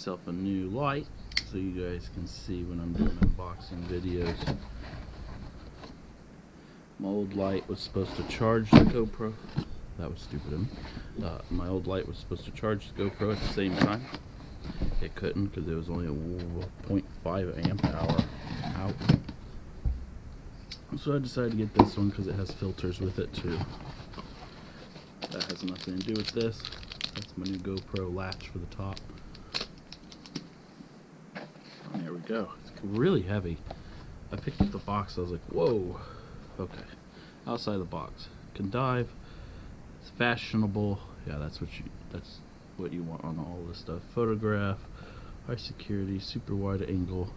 myself a new light so you guys can see when I'm doing unboxing videos. My old light was supposed to charge the GoPro. That was stupid of me. My old light was supposed to charge the GoPro at the same time. It couldn't because it was only a 0.5 amp hour out. So I decided to get this one because it has filters with it too. That has nothing to do with this. That's my new GoPro latch for the top. There we go. It's really heavy. I picked up the box. I was like, whoa. Okay. Outside the box. Can dive. It's fashionable. Yeah, that's what you want on all this stuff. Photograph. High security. Super wide angle.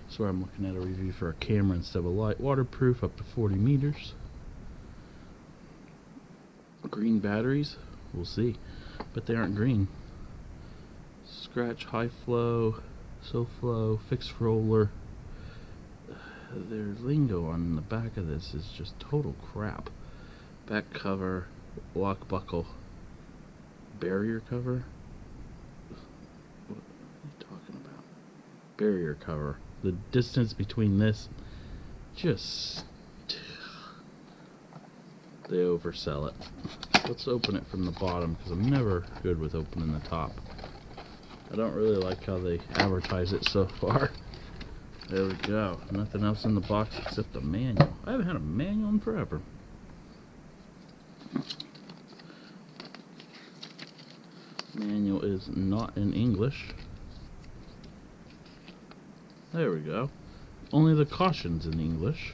So I'm looking at a review for a camera instead of a light. Waterproof up to 40 meters. Green batteries. We'll see. But they aren't green. Scratch, high flow, slow flow, fixed roller. Their lingo on the back of this is just total crap. Back cover, lock buckle, barrier cover. What are you talking about? Barrier cover. The distance between this, just they oversell it. Let's open it from the bottom because I'm never good with opening the top. I don't really like how they advertise it so far. There we go. Nothing else in the box except a manual. I haven't had a manual in forever. Manual is not in English. There we go. Only the caution's in English.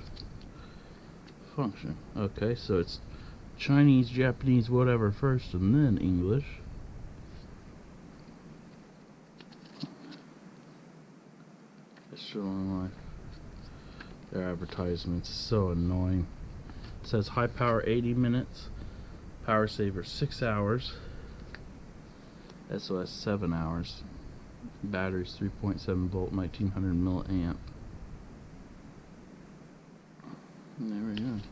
Function. Okay, so it's Chinese, Japanese, whatever first, and then English. It's showing like their advertisements. So annoying. It says high power 80 minutes, power saver 6 hours, SOS 7 hours, batteries 3.7 volt, 1900 milliamp. And there we go.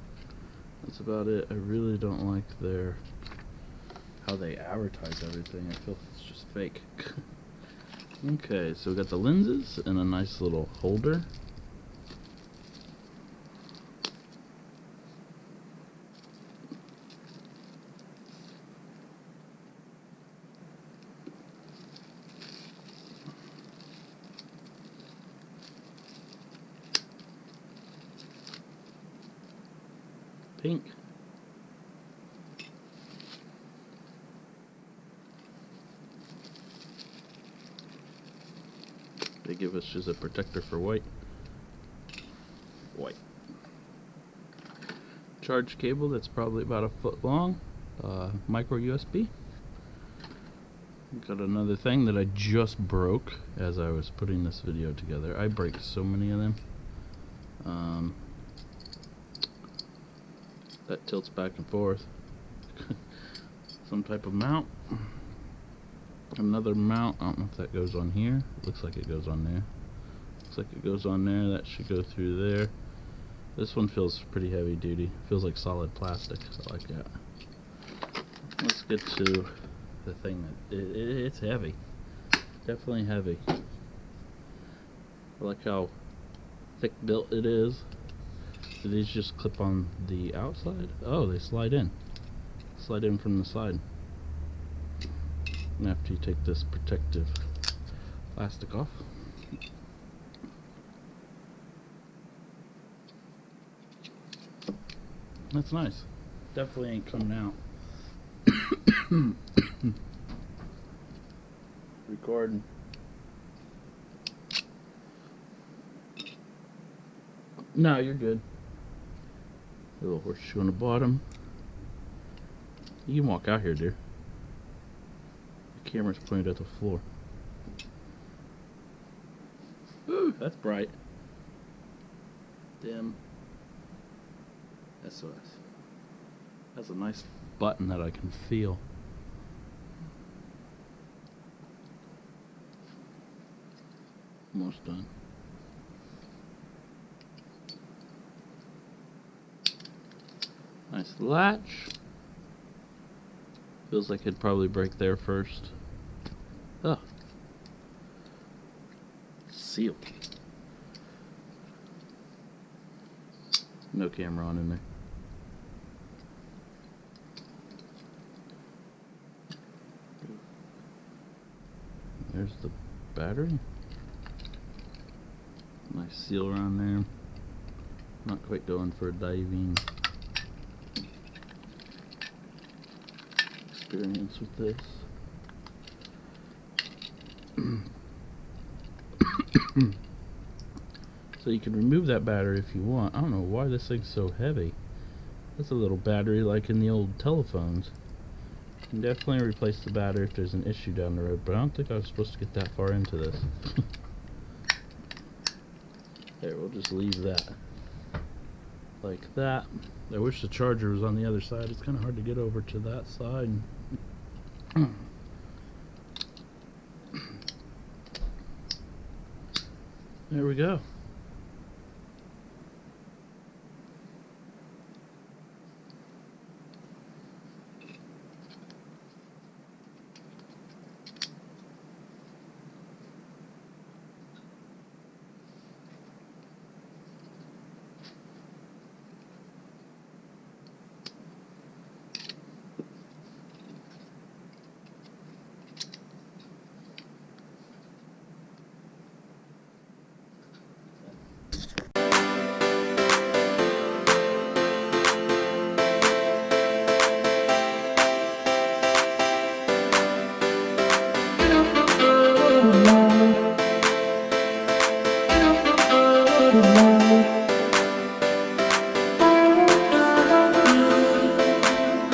That's about it. I really don't like how they advertise everything. I feel it's just fake. Okay, so we got the lenses and a nice little holder. Pink. They give us just a protector for white. White. Charge cable that's probably about a foot long. Micro USB. Got another thing that I just broke as I was putting this video together. I break so many of them. That tilts back and forth. Some type of mount. Another mount. I don't know if that goes on here. Looks like it goes on there. Looks like it goes on there. That should go through there. This one feels pretty heavy duty. Feels like solid plastic. I like that. Let's get to the thing that it's heavy. Definitely heavy. I like how thick built it is. Do these just clip on the outside? Oh, they slide in. Slide in from the side. And after you take this protective plastic off. That's nice. Definitely ain't coming out. Recording. No, you're good. A little horseshoe on the bottom. You can walk out here, dear. The camera's pointed at the floor. Ooh, that's bright. Dim. SOS. That's a nice button that I can feel. Almost done. Nice latch. Feels like it'd probably break there first. Oh. sealed. No camera on in there. There's the battery. Nice seal around there. Not quite going for a diving experience with this. So you can remove that battery if you want. I don't know why this thing's so heavy. That's a little battery like in the old telephones. You can definitely replace the battery if there's an issue down the road, but I don't think I was supposed to get that far into this. There, we'll just leave that like that. I wish the charger was on the other side. It's kind of hard to get over to that side. There we go.